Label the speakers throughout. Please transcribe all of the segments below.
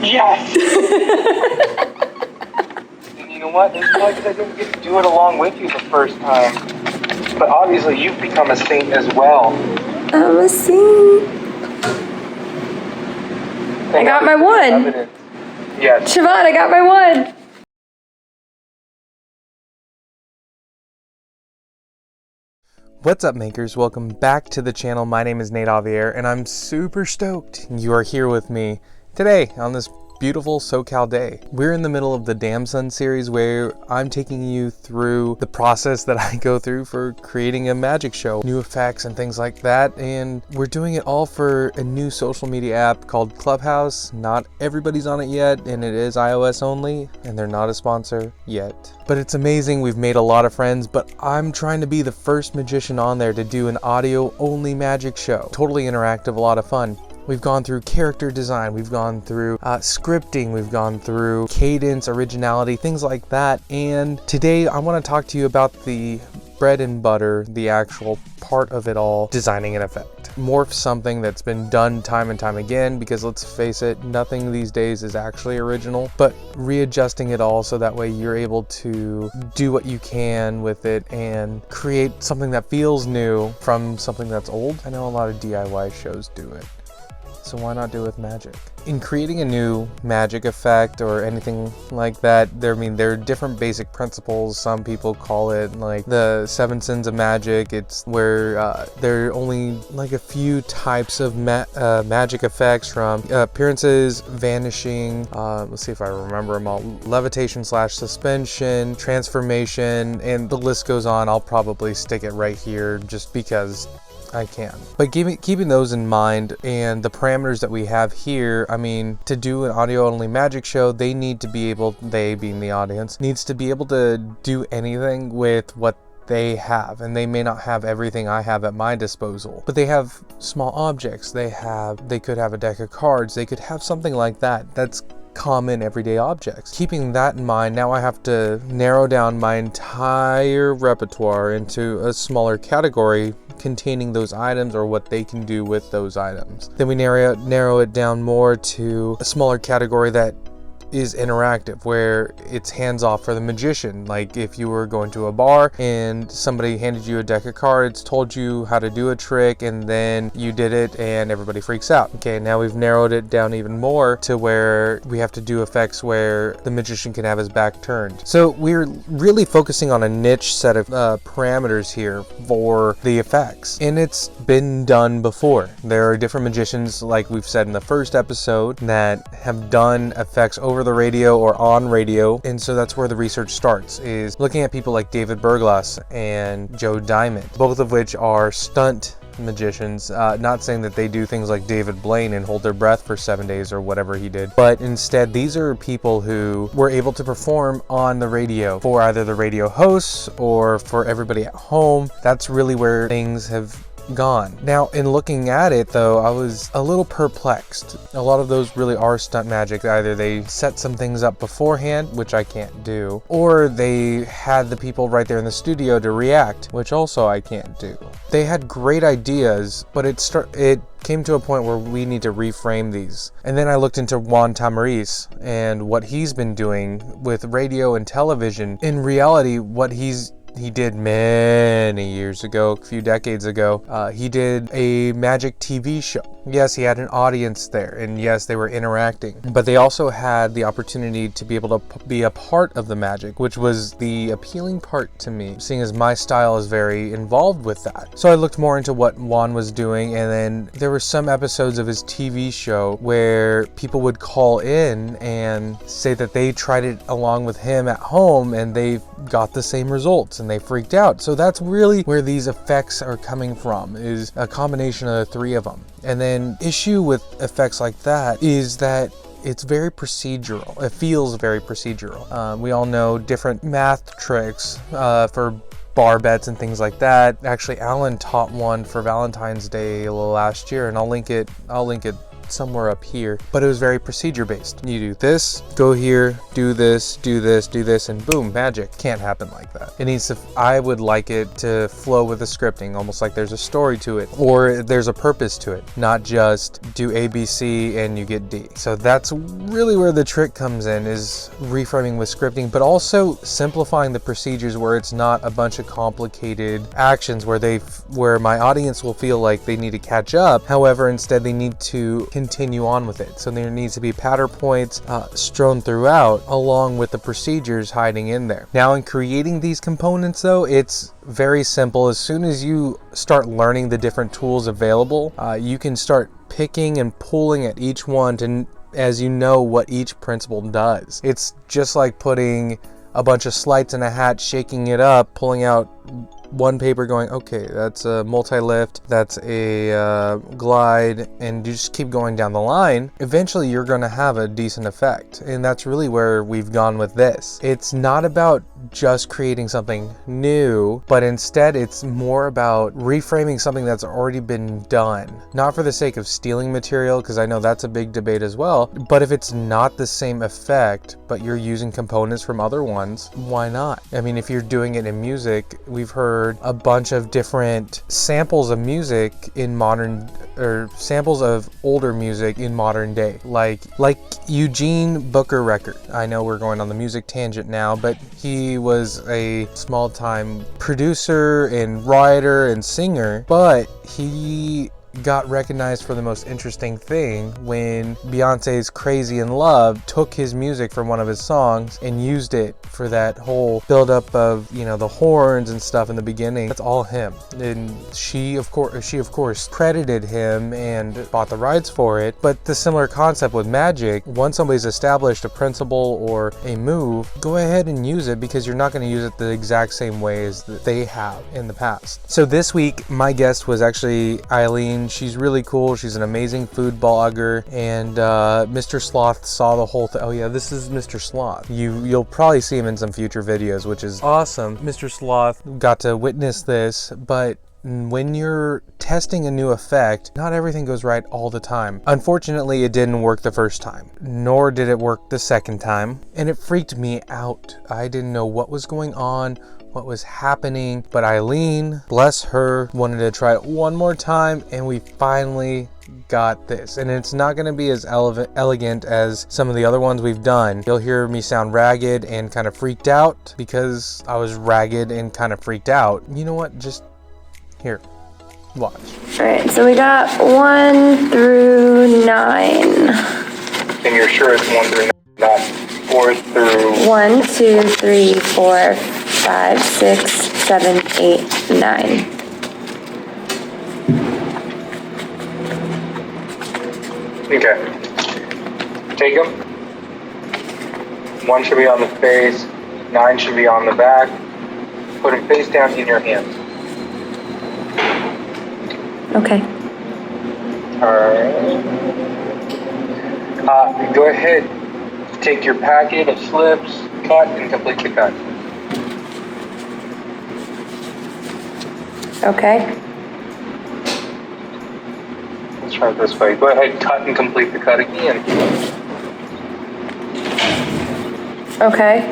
Speaker 1: Yes! And you know what? It's probably because I didn't get to do it along with you the first time. But obviously you've become a saint as well.
Speaker 2: I'm a saint. I got my one.
Speaker 1: Yes.
Speaker 2: Siobhan, I got my one.
Speaker 3: What's up, makers? Welcome back to the channel. My name is Nate Javier, and I'm super stoked you are here with me today on this beautiful SoCal day. We're in the middle of the DAMSON series where I'm taking you through the process that I go through for creating a magic show, new effects and things like that, and we're doing it all for a new social media app called Clubhouse. Not everybody's on it yet, and it is iOS only, and they're not a sponsor yet. But it's amazing. We've made a lot of friends, but I'm trying to be the first magician on there to do an audio-only magic show. Totally interactive, a lot of fun. We've gone through character design, we've gone through scripting, we've gone through cadence, originality, things like that. And today I want to talk to you about the bread and butter, the actual part of it all, designing an effect. Morph something that's been done time and time again, because let's face it, nothing these days is actually original, but readjusting it all so that way you're able to do what you can with it and create something that feels new from something that's old. I know a lot of DIY shows do it, so why not do it with magic? In creating a new magic effect or anything like that, there are different basic principles. Some people call it like the 7 sins of magic. It's where there are only like a few types of magic effects, from appearances, vanishing, let's see if I remember them all, levitation / suspension, transformation, and the list goes on. I'll probably stick it right here just because I can. But keeping those in mind and the parameters that we have here, I mean, to do an audio only magic show, they need to be able, they being the audience, needs to be able to do anything with what they have, and they may not have everything I have at my disposal, but they have small objects. They could have a deck of cards, they could have something like that. That's common everyday objects. Keeping that in mind, now I have to narrow down my entire repertoire into a smaller category containing those items or what they can do with those items. Then we narrow it down more to a smaller category that is interactive, where it's hands-off for the magician. Like if you were going to a bar and somebody handed you a deck of cards, told you how to do a trick, and then you did it and everybody freaks out. Okay, now we've narrowed it down even more to where we have to do effects where the magician can have his back turned. So we're really focusing on a niche set of parameters here for the effects, and it's been done before. There are different magicians, like we've said in the first episode, that have done effects over the radio or on radio, and so that's where the research starts, is looking at people like David Berglas and Joe Diamond, both of which are stunt magicians. Not saying that they do things like David Blaine and hold their breath for 7 days or whatever he did, but instead these are people who were able to perform on the radio for either the radio hosts or for everybody at home. That's really where things have gone. Now, in looking at it though, I was a little perplexed. A lot of those really are stunt magic. Either they set some things up beforehand, which I can't do, or they had the people right there in the studio to react, which also I can't do. They had great ideas, but it came to a point where we need to reframe these. And then I looked into Juan Tamariz and what he's been doing with radio and television. In reality, what he did many years ago, a few decades ago, he did a magic TV show. Yes, he had an audience there, and yes, they were interacting, but they also had the opportunity to be able to be a part of the magic, which was the appealing part to me, seeing as my style is very involved with that. So I looked more into what Juan was doing, and then there were some episodes of his TV show where people would call in and say that they tried it along with him at home and they got the same results and they freaked out. So that's really where these effects are coming from, is a combination of the three of them. And then issue with effects like that is that it's very procedural. It feels very procedural. We all know different math tricks for bar bets and things like that. Actually, Alan taught one for Valentine's Day last year, and I'll link it somewhere up here, but it was very procedure based. You do this, go here, do this, do this, do this, and boom, magic. Can't happen like that. It needs to, I would like it to flow with the scripting, almost like there's a story to it, or there's a purpose to it, not just do A, B, C, and you get D. So that's really where the trick comes in, is reframing with scripting, but also simplifying the procedures where it's not a bunch of complicated actions where my audience will feel like they need to catch up. However, instead they need to continue on with it. So there needs to be pattern points strewn throughout, along with the procedures hiding in there. Now, in creating these components though, it's very simple. As soon as you start learning the different tools available, you can start picking and pulling at each one to, as you know what each principle does. It's just like putting a bunch of sleights in a hat, shaking it up, pulling out one paper, going, okay, that's a multi-lift, that's a glide, and you just keep going down the line. Eventually you're going to have a decent effect, and that's really where we've gone with this. It's not about just creating something new, but instead it's more about reframing something that's already been done, not for the sake of stealing material, because I know that's a big debate as well, but if it's not the same effect but you're using components from other ones, why not? I mean, if you're doing it in music, we've heard a bunch of different samples of music in modern, or samples of older music in modern day, like Eugene Booker record. I know we're going on the music tangent now, but he was a small-time producer and writer and singer, but he got recognized for the most interesting thing when Beyonce's Crazy in Love took his music from one of his songs and used it for that whole buildup of, you know, the horns and stuff in the beginning. That's all him. And she of course credited him and bought the rights for it. But the similar concept with magic, once somebody's established a principle or a move, go ahead and use it, because you're not going to use it the exact same way as they have in the past. So this week my guest was actually Eileen. She's really cool. She's an amazing food blogger, and Mr. Sloth saw the whole thing. Oh yeah, this is Mr. Sloth. You'll probably see him in some future videos, which is awesome. Mr. Sloth got to witness this, but when you're testing a new effect, not everything goes right all the time. Unfortunately, it didn't work the first time, nor did it work the second time, and it freaked me out. I didn't know what was going on, what was happening, but Eileen, bless her, wanted to try it one more time, and we finally got this. And it's not going to be as elegant as some of the other ones we've done. You'll hear me sound ragged and kind of freaked out, because I was ragged and kind of freaked out. You know what? Just here, watch.
Speaker 2: All right, so we got 1 through 9.
Speaker 1: And you're sure it's 1 through 9, not 4 through...
Speaker 2: 1, 2, 3, 4, 5, 6, 7, 8, 9.
Speaker 1: Okay. Take them. 1 should be on the face, 9 should be on the back. Put them face down in your hands.
Speaker 2: Okay.
Speaker 1: Alright. Go ahead. Take your packet of slips, cut, and complete the cut.
Speaker 2: Okay.
Speaker 1: Let's try it this way. Go ahead, cut and complete the cut again.
Speaker 2: Okay.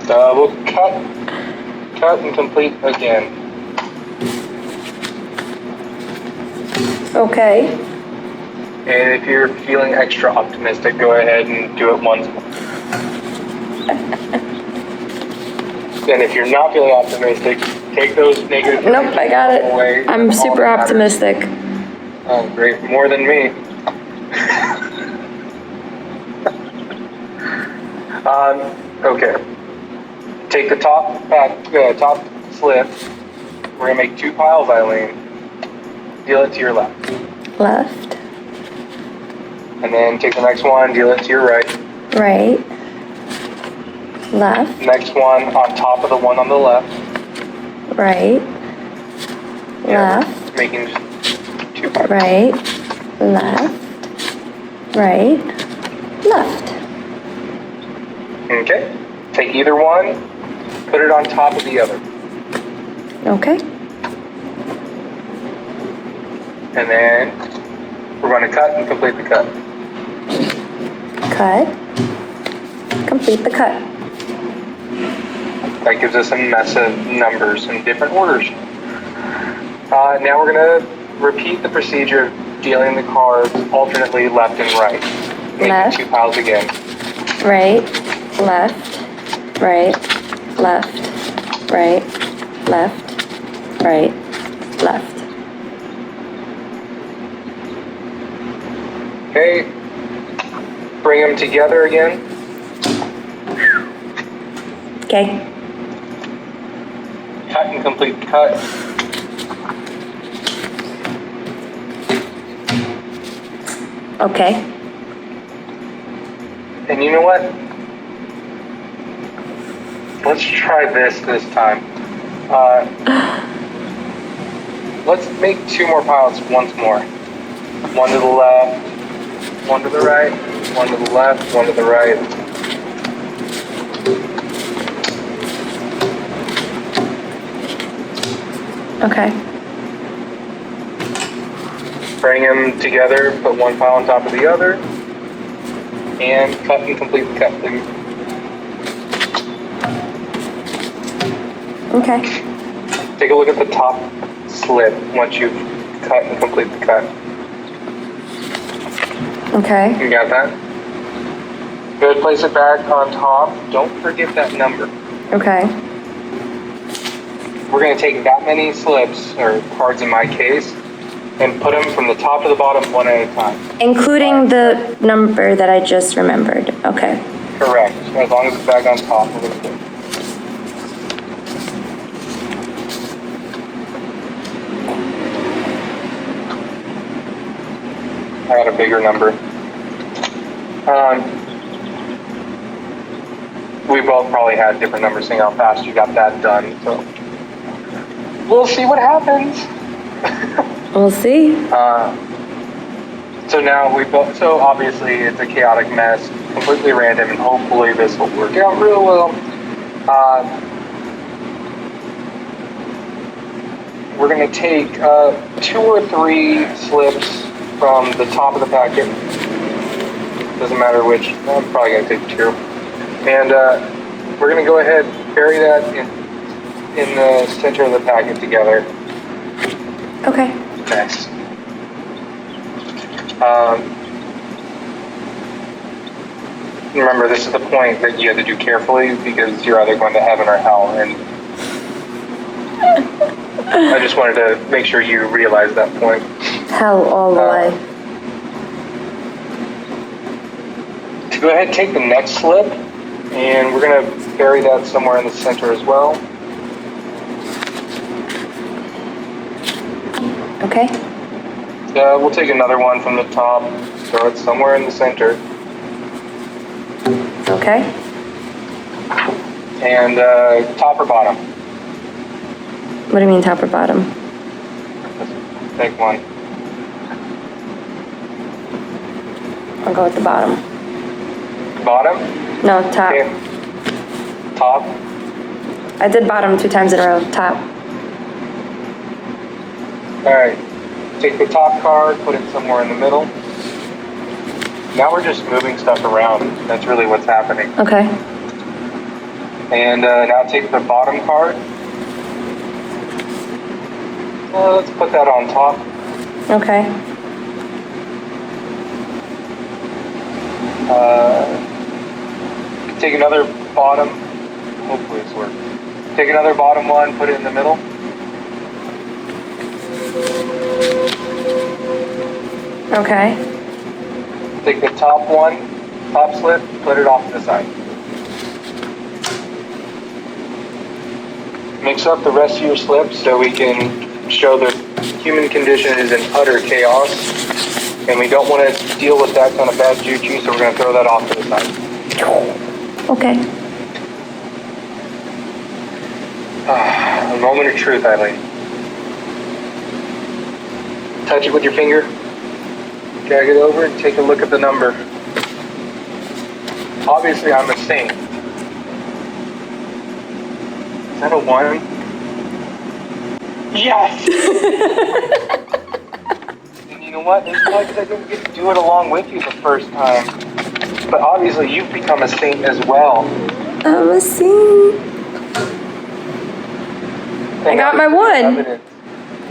Speaker 1: We'll cut and complete again.
Speaker 2: Okay.
Speaker 1: And if you're feeling extra optimistic, go ahead and do it once more. And if you're not feeling optimistic, take those negative...
Speaker 2: Nope, I got it.
Speaker 1: Away.
Speaker 2: I'm super optimistic.
Speaker 1: Oh, great. More than me. Okay. Take the top slip. We're going to make 2 piles, Eileen. Deal it to your left.
Speaker 2: Left.
Speaker 1: And then take the next one, deal it to your right.
Speaker 2: Right. Left.
Speaker 1: Next one on top of the one on the left.
Speaker 2: Right.
Speaker 1: Yeah,
Speaker 2: Left.
Speaker 1: making 2 piles.
Speaker 2: Right. Left. Right. Left.
Speaker 1: Okay. Take either one, put it on top of the other.
Speaker 2: Okay.
Speaker 1: And then We're going to cut and complete the cut.
Speaker 2: Cut. Complete the cut.
Speaker 1: That gives us a mess of numbers in different orders. Now we're going to repeat the procedure of dealing the cards alternately left and right. Making 2 piles again.
Speaker 2: Right, left, right, left, right, left, right, left.
Speaker 1: Okay. Bring them together again.
Speaker 2: Okay.
Speaker 1: Cut and complete the cut.
Speaker 2: Okay.
Speaker 1: And you know what? Let's try this time. Let's make 2 more piles once more. 1 to the left, 1 to the right, 1 to the left, 1 to the right.
Speaker 2: Okay.
Speaker 1: Bring them together, put 1 pile on top of the other, and cut and complete the cut, please.
Speaker 2: Okay.
Speaker 1: Take a look at the top slit once you've cut and complete the cut.
Speaker 2: Okay.
Speaker 1: You got that? Good, place it back on top. Don't forget that number.
Speaker 2: Okay.
Speaker 1: We're going to take that many slips, or cards in my case, and put them from the top to the bottom one at a time.
Speaker 2: Including the number that I just remembered. Okay.
Speaker 1: Correct. As long as it's back on top, we're going to do it. I got a bigger number. We both probably had different numbers, seeing how fast you got that done, so we'll see what happens.
Speaker 2: We'll see.
Speaker 1: So now so obviously it's a chaotic mess, completely random, and hopefully this will work out real well. We're going to take 2 or 3 slips from the top of the packet. Doesn't matter which. I'm probably going to take 2. And we're going to go ahead and bury that in the center of the packet together.
Speaker 2: Okay.
Speaker 1: Next. Remember, this is the point that you have to do carefully because you're either going to heaven or hell. And I just wanted to make sure you realize that point.
Speaker 2: Hell all the way.
Speaker 1: Go ahead and take the next slip, and we're going to bury that somewhere in the center as well.
Speaker 2: Okay.
Speaker 1: We'll take another one from the top, throw it somewhere in the center.
Speaker 2: Okay.
Speaker 1: And top or bottom?
Speaker 2: What do you mean top or bottom?
Speaker 1: Take one.
Speaker 2: I'll go with the bottom.
Speaker 1: Bottom?
Speaker 2: No, top.
Speaker 1: Okay. Top?
Speaker 2: I did bottom 2 times in a row. Top.
Speaker 1: Alright. Take the top card, put it somewhere in the middle. Now we're just moving stuff around. That's really what's happening.
Speaker 2: Okay.
Speaker 1: And now take the bottom card. Let's put that on top.
Speaker 2: Okay.
Speaker 1: Take another bottom. Hopefully it's working. Take another bottom one, put it in the middle.
Speaker 2: Okay.
Speaker 1: Take the top one, top slip, put it off to the side. Mix up the rest of your slips so we can show the human condition is in utter chaos. And we don't want to deal with that kind of bad juju, so we're going to throw that off to the side.
Speaker 2: Okay.
Speaker 1: A moment of truth, Eileen. Touch it with your finger. Drag it over and take a look at the number. Obviously, I'm a saint. Is that a 1? Yes! And you know what? It's probably because I didn't get to do it along with you the first time. But obviously, you've become a saint as well.
Speaker 2: I'm a saint. I got my one.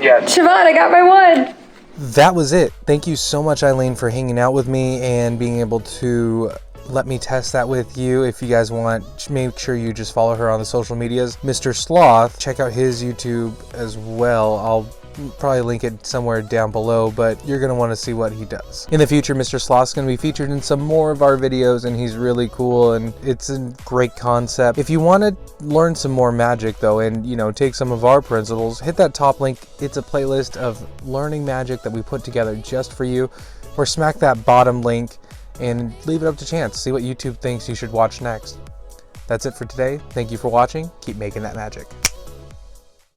Speaker 1: Yes.
Speaker 2: Siobhan, I got my one.
Speaker 3: That was it. Thank you so much, Eileen, for hanging out with me and being able to let me test that with you. If you guys want, make sure you just follow her on the social medias. Mr. Sloth, check out his YouTube as well. I'll probably link it somewhere down below, but you're going to want to see what he does. In the future, Mr. Sloth's going to be featured in some more of our videos, and he's really cool, and it's a great concept. If you want to learn some more magic, though, and, you know, take some of our principles, hit that top link. It's a playlist of learning magic that we put together just for you, or smack that bottom link and leave it up to chance. See what YouTube thinks you should watch next. That's it for today. Thank you for watching. Keep making that magic.